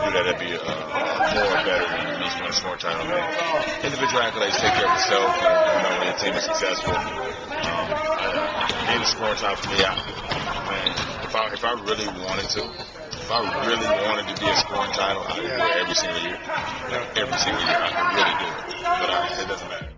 do that, that'd be more better than just one scoring title. I mean, individual accolades take care of itself, and when your team is successful. Getting a scoring title for me, if I really wanted to, if I really wanted to be a scoring title, I would do it every single year. Every single year, I could really do it. But it doesn't matter.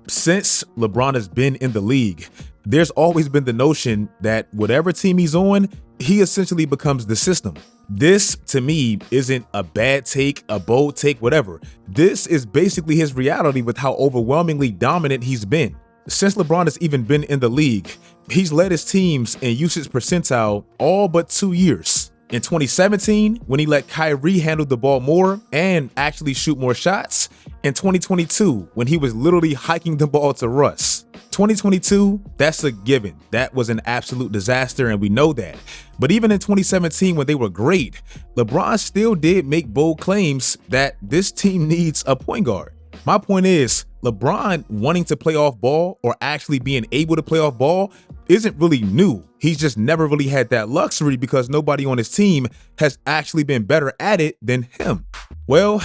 Since LeBron has been in the league, there's always been the notion that whatever team he's on, he essentially becomes the system. This, to me, isn't a bad take, a bold take, whatever. This is basically his reality with how overwhelmingly dominant he's been. Since LeBron has even been in the league, he's led his teams in usage percentile all but 2 years. In 2017, when he let Kyrie handle the ball more and actually shoot more shots. In 2022, when he was literally hiking the ball to Russ. 2022, that's a given. That was an absolute disaster, and we know that. But even in 2017, when they were great, LeBron still did make bold claims that this team needs a point guard. My point is, LeBron wanting to play off ball or actually being able to play off ball isn't really new. He's just never really had that luxury because nobody on his team has actually been better at it than him. Well,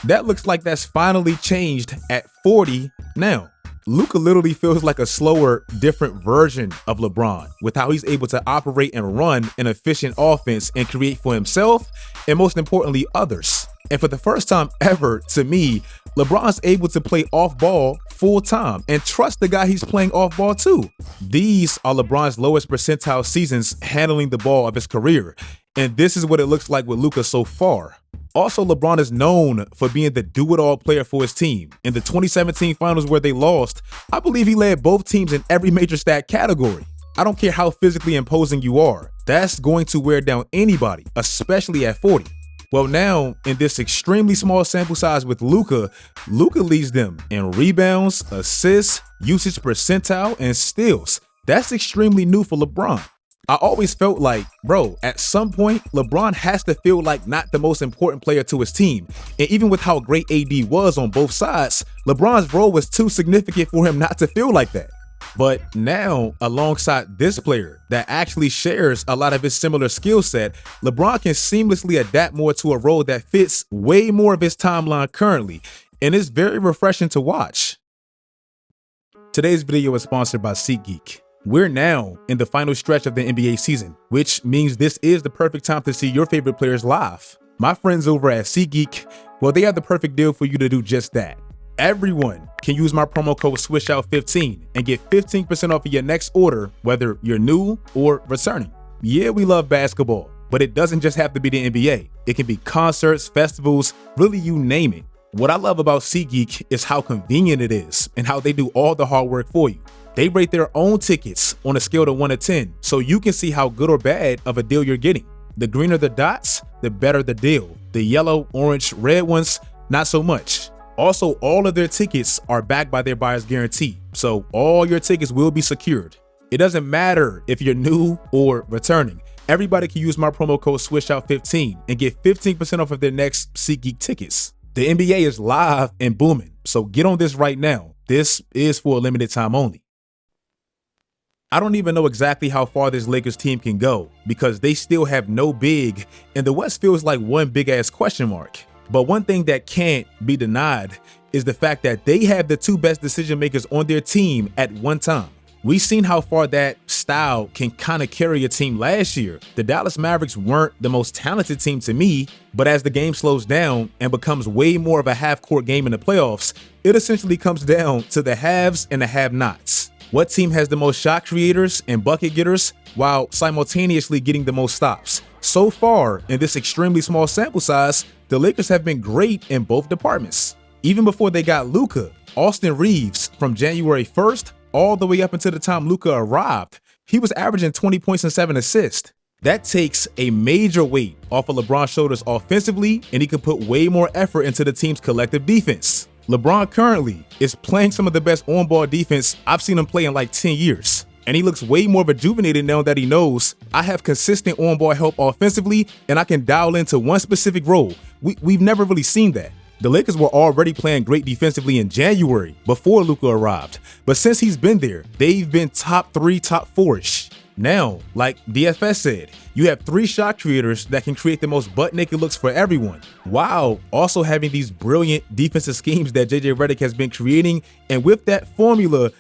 that looks like that's finally changed at 40 now. Luka literally feels like a slower, different version of LeBron with how he's able to operate and run an efficient offense and create for himself and, most importantly, others. And for the first time ever, to me, LeBron's able to play off ball full time and trust the guy he's playing off ball to. These are LeBron's lowest percentile seasons handling the ball of his career. And this is what it looks like with Luka so far. Also, LeBron is known for being the do-it-all player for his team. In the 2017 finals where they lost, I believe he led both teams in every major stat category. I don't care how physically imposing you are. That's going to wear down anybody, especially at 40. Well, now, in this extremely small sample size with Luka, Luka leads them in rebounds, assists, usage percentile, and steals. That's extremely new for LeBron. I always felt like, bro, at some point, LeBron has to feel like not the most important player to his team. And even with how great AD was on both sides, LeBron's role was too significant for him not to feel like that. But now, alongside this player that actually shares a lot of his similar skill set, LeBron can seamlessly adapt more to a role that fits way more of his timeline currently, and it's very refreshing to watch. Today's video is sponsored by SeatGeek. We're now in the final stretch of the NBA season, which means this is the perfect time to see your favorite players live. My friends over at SeatGeek, well, they have the perfect deal for you to do just that. Everyone can use my promo code Swishout15 and get 15% off of your next order, whether you're new or returning. Yeah, we love basketball, but it doesn't just have to be the NBA. It can be concerts, festivals, really you name it. What I love about SeatGeek is how convenient it is and how they do all the hard work for you. They rate their own tickets on a scale of 1 to 10, so you can see how good or bad of a deal you're getting. The greener the dots, the better the deal. The yellow, orange, red ones, not so much. Also, all of their tickets are backed by their buyer's guarantee, so all your tickets will be secured. It doesn't matter if you're new or returning. Everybody can use my promo code Swishout15 and get 15% off of their next SeatGeek tickets. The NBA is live and booming, so get on this right now. This is for a limited time only. I don't even know exactly how far this Lakers team can go because they still have no big, and the West feels like one big-ass question mark. But one thing that can't be denied is the fact that they have the two best decision makers on their team at one time. We've seen how far that style can kind of carry a team last year. The Dallas Mavericks weren't the most talented team to me, but as the game slows down and becomes way more of a half-court game in the playoffs, it essentially comes down to the haves and the have-nots. What team has the most shot creators and bucket getters while simultaneously getting the most stops? So far, in this extremely small sample size, the Lakers have been great in both departments. Even before they got Luka, Austin Reeves, from January 1st all the way up until the time Luka arrived, he was averaging 20 points and 7 assists. That takes a major weight off of LeBron's shoulders offensively, and he can put way more effort into the team's collective defense. LeBron currently is playing some of the best on-ball defense I've seen him play in like 10 years. And he looks way more rejuvenated now that he knows I have consistent on-ball help offensively and I can dial into one specific role. We've never really seen that. The Lakers were already playing great defensively in January before Luka arrived. But since he's been there, they've been top 3, top 4-ish. Now, like DFS said, you have 3 shot creators that can create the most butt-naked looks for everyone, while also having these brilliant defensive schemes that JJ Redick has been creating. And with that formula,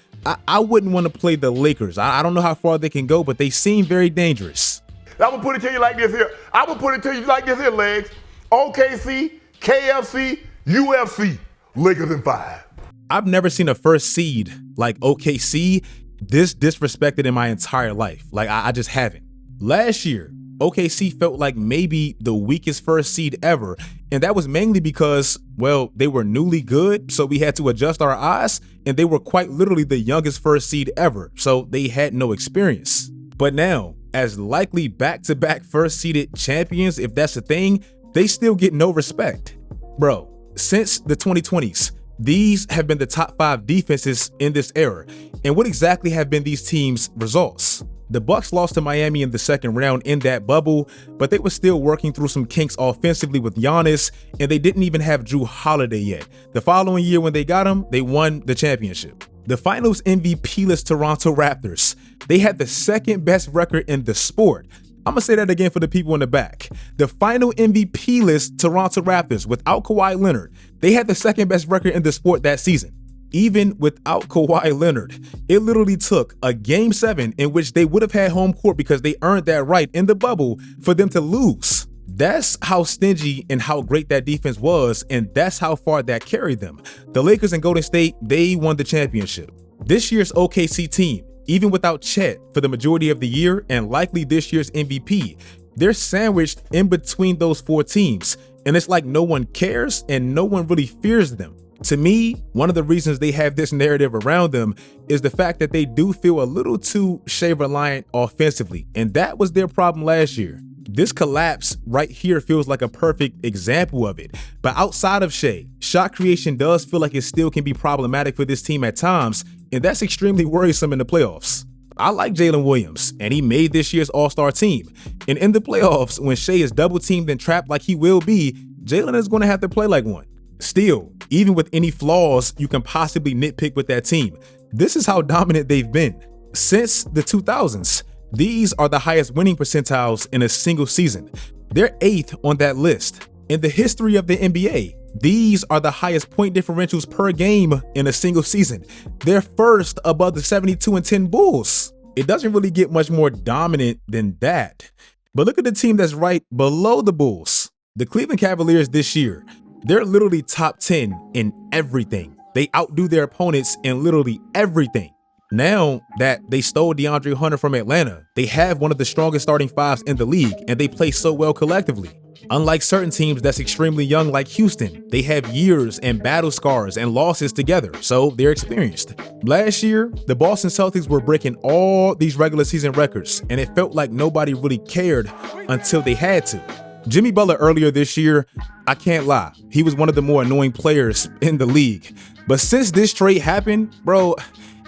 I wouldn't want to play the Lakers. I don't know how far they can go, but they seem very dangerous. I would put it to you like this here. I would put it to you like this here, Legs. OKC, KFC, UFC, Lakers in 5. I've never seen a first seed like OKC this disrespected in my entire life. Like, I just haven't. Last year, OKC felt like maybe the weakest first seed ever, and that was mainly because, well, they were newly good, so we had to adjust our eyes, and they were quite literally the youngest first seed ever, so they had no experience. But now, as likely back-to-back first-seeded champions, if that's a thing, they still get no respect. Bro, since the 2020s, these have been the top 5 defenses in this era. And what exactly have been these teams' results? The Bucks lost to Miami in the second round in that bubble, but they were still working through some kinks offensively with Giannis, and they didn't even have Jrue Holiday yet. The following year when they got him, they won the championship. The finals MVP-less Toronto Raptors, they had the second best record in the sport. I'm gonna say that again for the people in the back. The final MVP-less Toronto Raptors without Kawhi Leonard, they had the second best record in the sport that season. Even without Kawhi Leonard, it literally took a Game 7 in which they would have had home court because they earned that right in the bubble for them to lose. That's how stingy and how great that defense was, and that's how far that carried them. The Lakers and Golden State, they won the championship. This year's OKC team, even without Chet for the majority of the year and likely this year's MVP, they're sandwiched in between those 4 teams, and it's like no one cares and no one really fears them. To me, one of the reasons they have this narrative around them is the fact that they do feel a little too Shea reliant offensively, and that was their problem last year. This collapse right here feels like a perfect example of it. But outside of Shea, shot creation does feel like it still can be problematic for this team at times, and that's extremely worrisome in the playoffs. I like Jalen Williams, and he made this year's All-Star team. And in the playoffs, when Shea is double-teamed and trapped like he will be, Jalen is going to have to play like one. Still, even with any flaws you can possibly nitpick with that team, this is how dominant they've been. Since the 2000s, these are the highest winning percentiles in a single season. They're 8th on that list. In the history of the NBA, these are the highest point differentials per game in a single season. They're first above the 72-10 Bulls. It doesn't really get much more dominant than that. But look at the team that's right below the Bulls. The Cleveland Cavaliers this year, they're literally top 10 in everything. They outdo their opponents in literally everything. Now that they stole DeAndre Hunter from Atlanta, they have one of the strongest starting 5s in the league, and they play so well collectively. Unlike certain teams that's extremely young like Houston, they have years and battle scars and losses together, so they're experienced. Last year, the Boston Celtics were breaking all these regular season records, and it felt like nobody really cared until they had to. Jimmy Butler earlier this year, I can't lie, he was one of the more annoying players in the league. But since this trade happened, bro,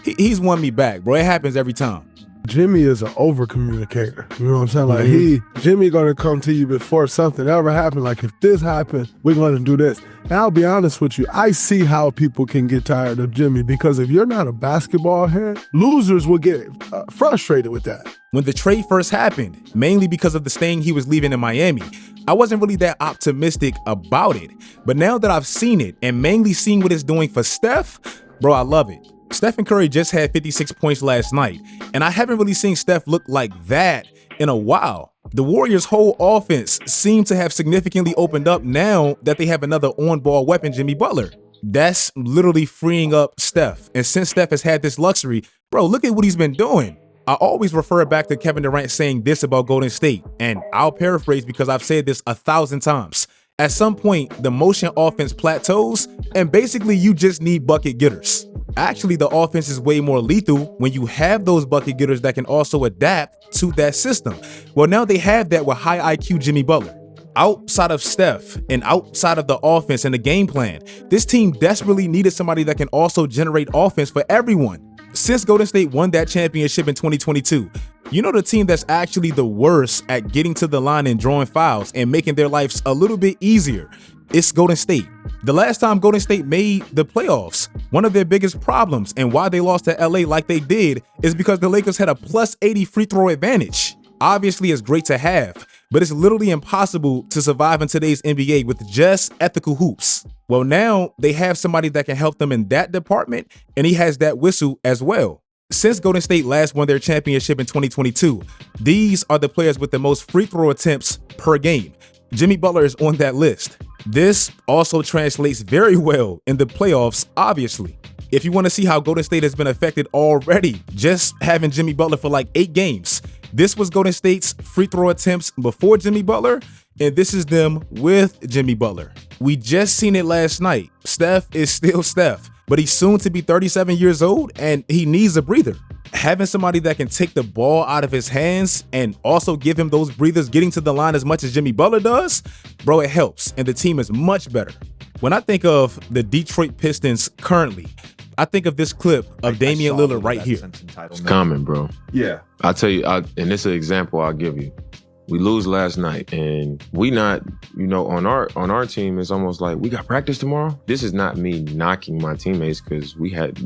he's won me back, bro. It happens every time. Jimmy is an over communicator. You know what I'm saying? Like Jimmy gonna come to you before something ever happened. Like, if this happened, we're gonna do this. And I'll be honest with you, I see how people can get tired of Jimmy, because if you're not a basketball head, losers will get frustrated with that. When the trade first happened, mainly because of the stain he was leaving in Miami, I wasn't really that optimistic about it. But now that I've seen it, and mainly seeing what it's doing for Steph, bro, I love it. Stephen Curry just had 56 points last night, and I haven't really seen Steph look like that in a while. The Warriors' whole offense seemed to have significantly opened up now that they have another on-ball weapon, Jimmy Butler. That's literally freeing up Steph. And since Steph has had this luxury, bro, look at what he's been doing. I always refer back to Kevin Durant saying this about Golden State, and I'll paraphrase because I've said this 1,000 times. At some point, the motion offense plateaus, and basically you just need bucket getters. Actually, the offense is way more lethal when you have those bucket getters that can also adapt to that system. Well, now they have that with high IQ Jimmy Butler. Outside of Steph and outside of the offense and the game plan, this team desperately needed somebody that can also generate offense for everyone. Since Golden State won that championship in 2022, You know the team that's actually the worst at getting to the line and drawing fouls and making their lives a little bit easier? It's Golden State. The last time Golden State made the playoffs, one of their biggest problems and why they lost to LA like they did is because the Lakers had a plus 80 free throw advantage. Obviously, it's great to have, but it's literally impossible to survive in today's NBA with just ethical hoops. Well, now they have somebody that can help them in that department, and he has that whistle as well. Since Golden State last won their championship in 2022, these are the players with the most free throw attempts per game. Jimmy Butler is on that list. This also translates very well in the playoffs, obviously. If you want to see how Golden State has been affected already, just having Jimmy Butler for like 8 games, this was Golden State's free throw attempts before Jimmy Butler, and this is them with Jimmy Butler. We just seen it last night. Steph is still Steph, but he's soon to be 37 years old, and he needs a breather. Having somebody that can take the ball out of his hands and also give him those breathers getting to the line as much as Jimmy Butler does, bro, it helps, and the team is much better. When I think of the Detroit Pistons currently, I think of this clip of Damian Lillard right here. It's common, bro. Yeah. I'll tell you, and this is an example I'll give you. We lose last night, and we not, on our team, it's almost like we got practice tomorrow. This is not me knocking my teammates because we had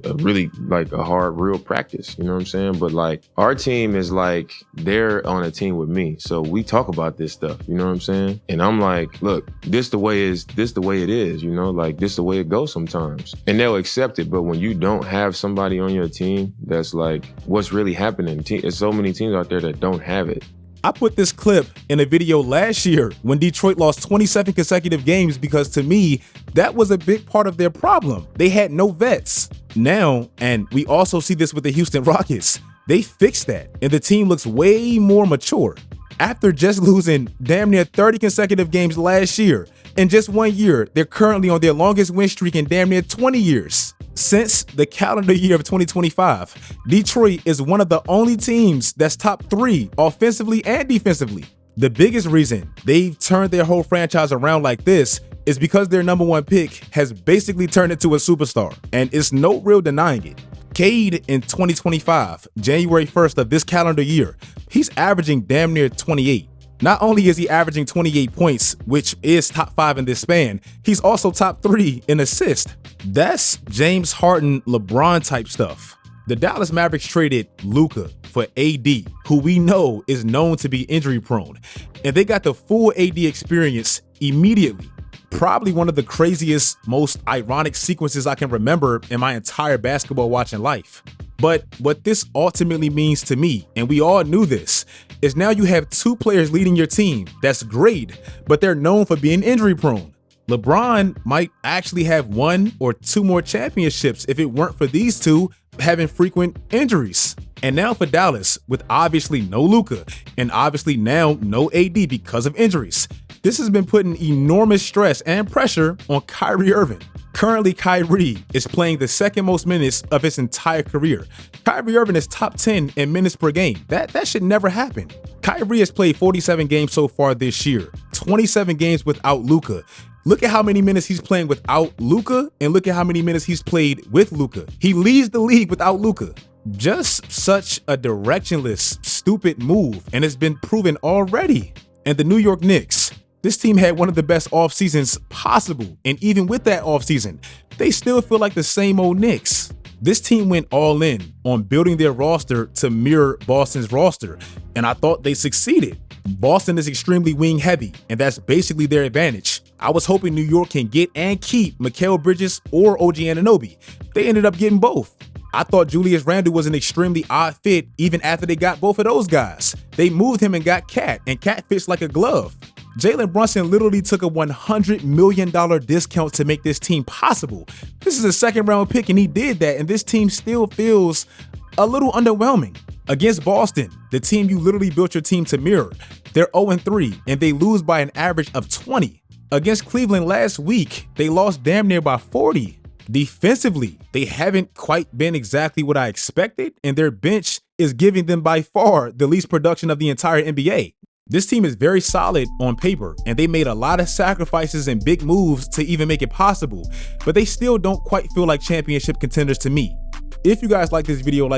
a really a hard, real practice. You know what I'm saying? But like our team is like they're on a team with me, so we talk about this stuff. You know what I'm saying? And I'm like, look, this the way it is. This the way it goes sometimes, and they'll accept it. But when you don't have somebody on your team that's like, what's really happening? There's so many teams out there that don't have it. I put this clip in a video last year when Detroit lost 27 consecutive games because to me, that was a big part of their problem. They had no vets. Now, and we also see this with the Houston Rockets, they fixed that and the team looks way more mature. After just losing damn near 30 consecutive games last year, in just 1 year, they're currently on their longest win streak in damn near 20 years. Since the calendar year of 2025, Detroit is one of the only teams that's top 3 offensively and defensively. The biggest reason they've turned their whole franchise around like this is because their number 1 pick has basically turned into a superstar, and it's no real denying it. Cade in 2025, January 1st of this calendar year, he's averaging damn near 28. Not only is he averaging 28 points, which is top 5 in this span, he's also top 3 in assists. That's James Harden, LeBron type stuff. The Dallas Mavericks traded Luka for AD, who we know is known to be injury prone, and they got the full AD experience immediately. Probably one of the craziest, most ironic sequences I can remember in my entire basketball watching life. But what this ultimately means to me, and we all knew this, is now you have 2 players leading your team. That's great, but they're known for being injury prone. LeBron might actually have 1 or 2 more championships if it weren't for these 2 having frequent injuries. And now for Dallas, with obviously no Luka and obviously now no AD because of injuries, this has been putting enormous stress and pressure on Kyrie Irving. Currently, Kyrie is playing the second most minutes of his entire career. Kyrie Irving is top 10 in minutes per game. That should never happen. Kyrie has played 47 games so far this year, 27 games without Luka. Look at how many minutes he's playing without Luka, and look at how many minutes he's played with Luka. He leads the league without Luka. Just such a directionless, stupid move, and it's been proven already. And the New York Knicks, this team had one of the best off seasons possible, and even with that off season, they still feel like the same old Knicks. This team went all in on building their roster to mirror Boston's roster, and I thought they succeeded. Boston is extremely wing heavy, and that's basically their advantage. I was hoping New York can get and keep Mikal Bridges or OG Anunoby. They ended up getting both. I thought Julius Randle was an extremely odd fit even after they got both of those guys. They moved him and got Cat, and Cat fits like a glove. Jalen Brunson literally took a $100 million discount to make this team possible. This is a 2nd round pick, and he did that, and this team still feels a little underwhelming. Against Boston, the team you literally built your team to mirror, they're 0-3, and they lose by an average of 20. Against Cleveland last week, they lost damn near by 40. Defensively, they haven't quite been exactly what I expected, and their bench is giving them by far the least production of the entire NBA. This team is very solid on paper, and they made a lot of sacrifices and big moves to even make it possible, but they still don't quite feel like championship contenders to me. If you guys like this video,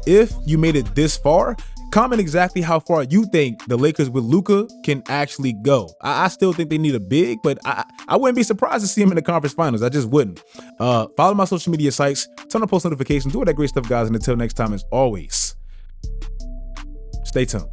if you made it this far, comment exactly how far you think the Lakers with Luka can actually go. I still think they need a big, but I wouldn't be surprised to see him in the conference finals. I just wouldn't. Follow my social media sites, turn on post notifications, do all that great stuff, guys. And until next time, as always, stay tuned.